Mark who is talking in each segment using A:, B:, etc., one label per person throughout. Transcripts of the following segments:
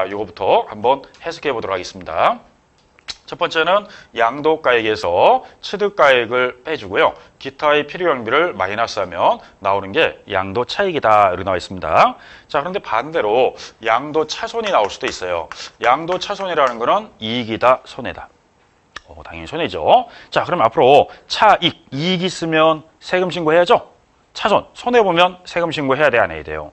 A: 이거부터 한번 해석해 보도록 하겠습니다. 첫 번째는 양도가액에서 취득가액을 빼주고요. 기타의 필요경비를 마이너스하면 나오는 게 양도차익이다 이렇게 나와 있습니다. 자, 그런데 반대로 양도차손이 나올 수도 있어요. 양도차손이라는 거는 이익이다, 손해다. 당연히 손해죠. 자, 그럼 앞으로 차익, 이익 있으면 세금 신고해야죠. 차손, 손해보면 세금 신고해야 돼, 안 해야 돼요?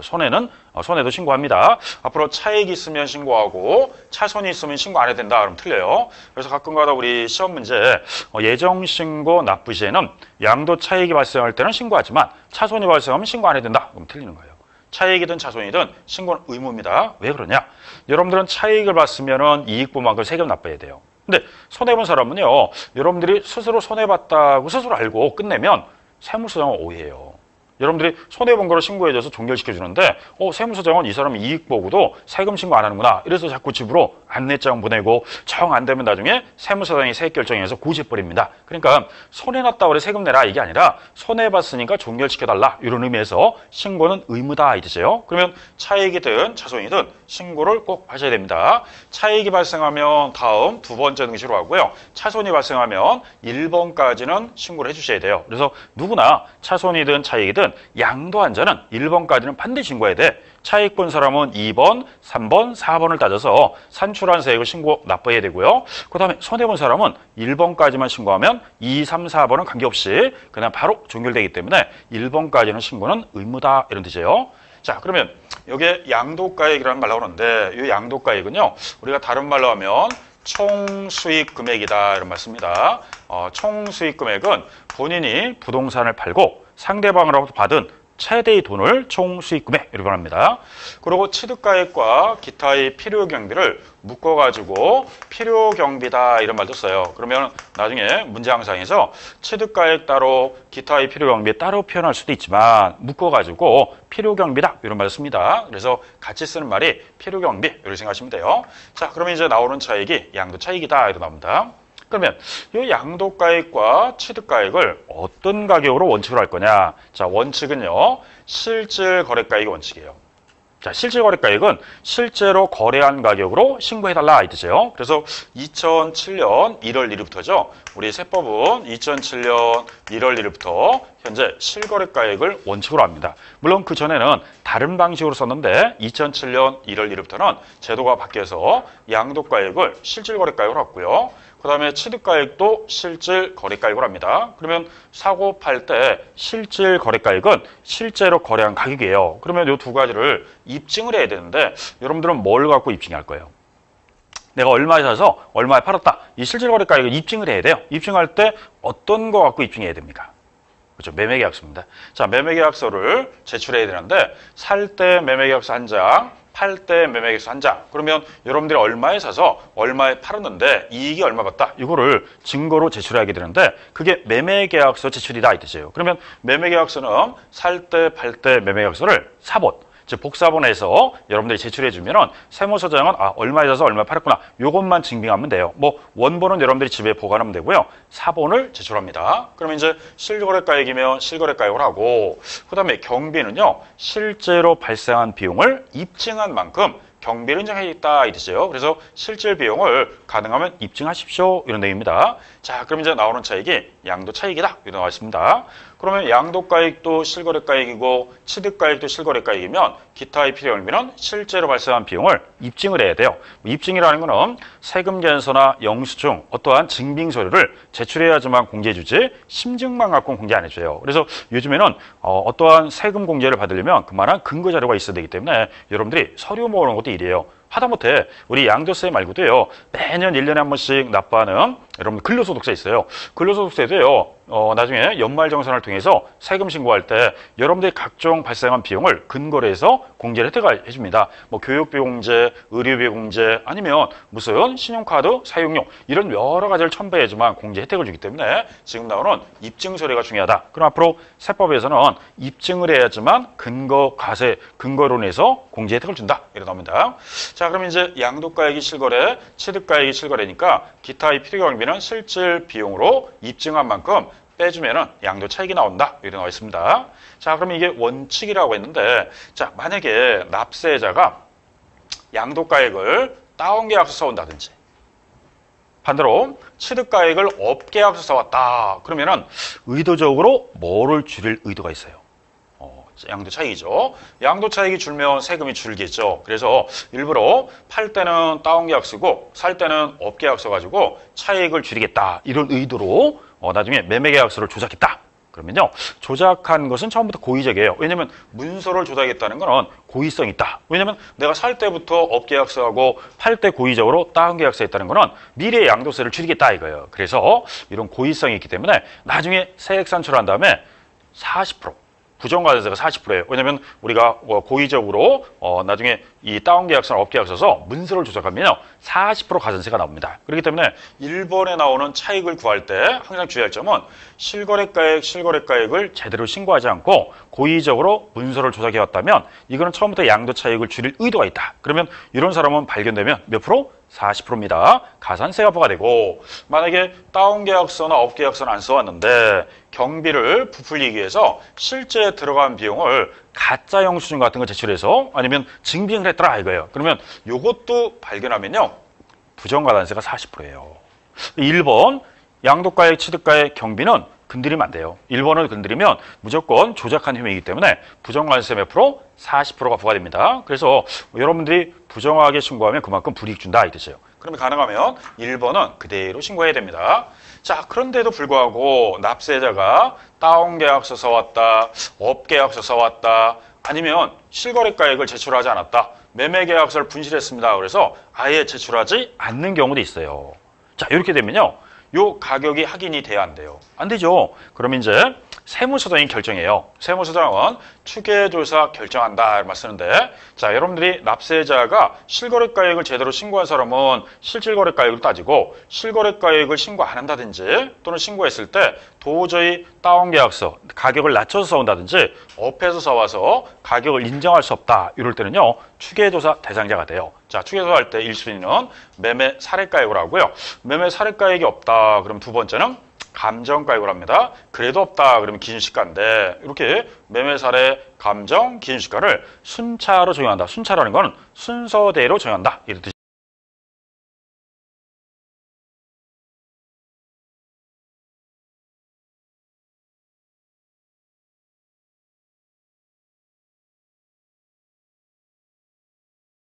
A: 손해도 신고합니다. 앞으로 차익이 있으면 신고하고 차손이 있으면 신고 안 해야 된다. 그러면 틀려요. 그래서 가끔가다 우리 시험 문제 예정신고 납부 시에는 양도 차익이 발생할 때는 신고하지만 차손이 발생하면 신고 안 해야 된다. 그럼 틀리는 거예요. 차익이든 차손이든 신고는 의무입니다. 왜 그러냐? 여러분들은 차익을 봤으면 이익분만큼 세금 납부해야 돼요. 근데 손해본 사람은요, 여러분들이 스스로 손해봤다고 스스로 알고 끝내면 세무서장은 오해해요. 여러분들이 손해본 거를 신고해줘서 종결시켜주는데 세무서장은 이 사람이 이익 보고도 세금 신고 안 하는구나. 이래서 자꾸 집으로 안내장 보내고 정 안 되면 나중에 세무서장이 세액 결정해서 고지해버립니다. 그러니까 손해났다고 그래 세금 내라 이게 아니라 손해봤으니까 종결시켜달라 이런 의미에서 신고는 의무다 이 뜻이에요. 그러면 차익이든 차손이든 신고를 꼭 하셔야 됩니다. 차익이 발생하면 다음 두 번째 등시로 하고요. 차손이 발생하면 1번까지는 신고를 해주셔야 돼요. 그래서 누구나 차손이든 차익이든 양도한자는 1번까지는 반드시 신고해야 돼. 차익 본 사람은 2번, 3번, 4번을 따져서 산출한 세액을 신고 납부해야 되고요. 그 다음에 손해본 사람은 1번까지만 신고하면 2, 3, 4번은 관계없이 그냥 바로 종결되기 때문에 1번까지는 신고는 의무다 이런 뜻이에요. 자, 그러면 여기에 양도가액이라는 말 나오는데 이 양도가액은요. 우리가 다른 말로 하면 총수익 금액이다 이런 말씀입니다. 총수익 금액은 본인이 부동산을 팔고 상대방으로부터 받은 최대의 돈을 총수익금액 이렇게 합니다. 그리고 취득가액과 기타의 필요경비를 묶어가지고 필요경비다 이런 말도 써요. 그러면 나중에 문제항상에서 취득가액 따로 기타의 필요경비 따로 표현할 수도 있지만 묶어가지고 필요경비다 이런 말을 씁니다. 그래서 같이 쓰는 말이 필요경비 이렇게 생각하시면 돼요. 자, 그러면 이제 나오는 차익이 양도차익이다 이렇게 나옵니다. 그러면 이 양도가액과 취득가액을 어떤 가격으로 원칙으로 할 거냐? 자, 원칙은요. 실질거래가액이 원칙이에요. 자, 실질거래가액은 실제로 거래한 가격으로 신고해달라 이 뜻이에요. 그래서 2007년 1월 1일부터죠. 우리 세법은 2007년 1월 1일부터 현재 실거래가액을 원칙으로 합니다. 물론 그 전에는 다른 방식으로 썼는데 2007년 1월 1일부터는 제도가 바뀌어서 양도가액을 실질거래가액으로 했고요. 그 다음에 취득가액도 실질거래가액으로 합니다. 그러면 사고 팔 때 실질거래가액은 실제로 거래한 가격이에요. 그러면 이 두 가지를 입증을 해야 되는데 여러분들은 뭘 갖고 입증할 거예요? 내가 얼마에 사서 얼마에 팔았다. 이 실질거래가액을 입증을 해야 돼요. 입증할 때 어떤 거 갖고 입증해야 됩니까? 그렇죠. 매매계약서입니다. 자, 매매계약서를 제출해야 되는데 살 때 매매계약서 한 장, 팔 때 매매계약서 한 장. 그러면 여러분들이 얼마에 사서 얼마에 팔았는데 이익이 얼마 받다. 이거를 증거로 제출하게 되는데 그게 매매계약서 제출이다 이 뜻이에요. 그러면 매매계약서는 살 때, 팔 때 매매계약서를 4번. 즉 복사본에서 여러분들이 제출해주면은 세무서장은 얼마에 사서 얼마에 팔았구나 요것만 증빙하면 돼요. 뭐 원본은 여러분들이 집에 보관하면 되고요. 사본을 제출합니다. 그러면 이제 실거래가액이면 실거래가액을 하고 그다음에 경비는요 실제로 발생한 비용을 입증한 만큼 경비를 인정해야겠다 이 뜻이에요. 그래서 실질 비용을 가능하면 입증하십시오 이런 내용입니다. 자, 그럼 이제 나오는 차익이 양도 차익이다 이렇게 나와 있습니다. 그러면 양도가액도 실거래가액이고 취득가액도 실거래가액이면 기타의 필요경비는 실제로 발생한 비용을 입증을 해야 돼요. 입증이라는 거는 세금계산서나 영수증 어떠한 증빙 서류를 제출해야지만 공개해주지 심증만 갖고는 공개 안 해줘요. 그래서 요즘에는 어떠한 세금 공제를 받으려면 그만한 근거 자료가 있어야 되기 때문에 여러분들이 서류 모으는 것도 일이에요. 하다못해 우리 양도세 말고도요 매년 1년에 한 번씩 납부하는 여러분 근로소득세 있어요. 근로소득세도요 나중에 연말정산을 통해서 세금 신고할 때 여러분들이 각종 발생한 비용을 근거로 해서 공제를 혜택을 해줍니다. 뭐 교육비 공제, 의료비 공제 아니면 무슨 신용카드 사용료 이런 여러 가지를 첨부해야지만 공제 혜택을 주기 때문에 지금 나오는 입증 서류가 중요하다. 그럼 앞으로 세법에서는 입증을 해야지만 근거 과세 근거론에서 공제 혜택을 준다 이렇게 나옵니다. 자, 그럼 이제 양도가액이 실거래, 취득가액이 실거래니까 기타의 필요경비는 실질 비용으로 입증한 만큼 빼주면은 양도 차익이 나온다 이렇게 나와 있습니다. 자, 그러면 이게 원칙이라고 했는데 자, 만약에 납세자가 양도가액을 다운계약서 써온다든지, 반대로 취득가액을 업계약서 써왔다. 그러면은 의도적으로 뭐를 줄일 의도가 있어요? 양도차익이죠. 양도차익이 줄면 세금이 줄겠죠. 그래서 일부러 팔 때는 다운계약 쓰고 살 때는 업계약 써가지고 차익을 줄이겠다. 이런 의도로 나중에 매매계약서를 조작했다. 그러면요, 조작한 것은 처음부터 고의적이에요. 왜냐면 문서를 조작했다는 거는 고의성이 있다. 왜냐면 내가 살 때부터 업계약서하고 팔 때 고의적으로 다운계약서 했다는 거는 미래의 양도세를 줄이겠다 이거예요. 그래서 이런 고의성이 있기 때문에 나중에 세액 산출한 다음에 40%, 부정가산세가 40%예요. 왜냐면 우리가 고의적으로 나중에 이 다운계약서나 업계약서 써서 문서를 조작하면요 40% 가산세가 나옵니다. 그렇기 때문에 1번에 나오는 차익을 구할 때 항상 주의할 점은 실거래가액을 제대로 신고하지 않고 고의적으로 문서를 조작해왔다면 이거는 처음부터 양도차익을 줄일 의도가 있다. 그러면 이런 사람은 발견되면 몇 프로? 40%입니다. 가산세가 부과되고, 만약에 다운계약서나 업계약서는 안 써왔는데 경비를 부풀리기 위해서 실제 들어간 비용을 가짜 영수증 같은 거 제출해서 아니면 증빙을 했더라 이거예요. 그러면 이것도 발견하면요 부정가산세가 40%예요. 1번 양도가액, 취득가액, 경비는 건드리면 안 돼요. 1번을 건드리면 무조건 조작한 혐의이기 때문에 부정가산세 몇 프로? 40%가 부과됩니다. 그래서 여러분들이 부정하게 신고하면 그만큼 불이익 준다 이 뜻이에요. 그러면 가능하면 1번은 그대로 신고해야 됩니다. 자, 그런데도 불구하고 납세자가 다운계약서 써왔다, 업계약서 써왔다, 아니면 실거래가액을 제출하지 않았다, 매매계약서를 분실했습니다. 그래서 아예 제출하지 않는 경우도 있어요. 자, 이렇게 되면요 요 가격이 확인이 돼야 안 돼요. 안 되죠. 그럼 이제 세무서장이 결정해요. 세무서장은 추계조사 결정한다 이런 말 쓰는데, 자, 여러분들이 납세자가 실거래가액을 제대로 신고한 사람은 실질거래가액을 따지고 실거래가액을 신고 안 한다든지 또는 신고했을 때 도저히 다운계약서 가격을 낮춰서 써온다든지 업해서 써와서 가격을 인정할 수 없다 이럴 때는요 추계조사 대상자가 돼요. 자, 추계조사할 때 1순위는 매매 사례가액으로 하고요. 매매 사례가액이 없다 그럼 두 번째는 감정가액을 합니다. 그래도 없다 그러면 기준시가인데, 이렇게 매매 사례, 감정, 기준시가를 순차로 적용한다. 순차라는 건 순서대로 적용한다 이런 뜻이죠.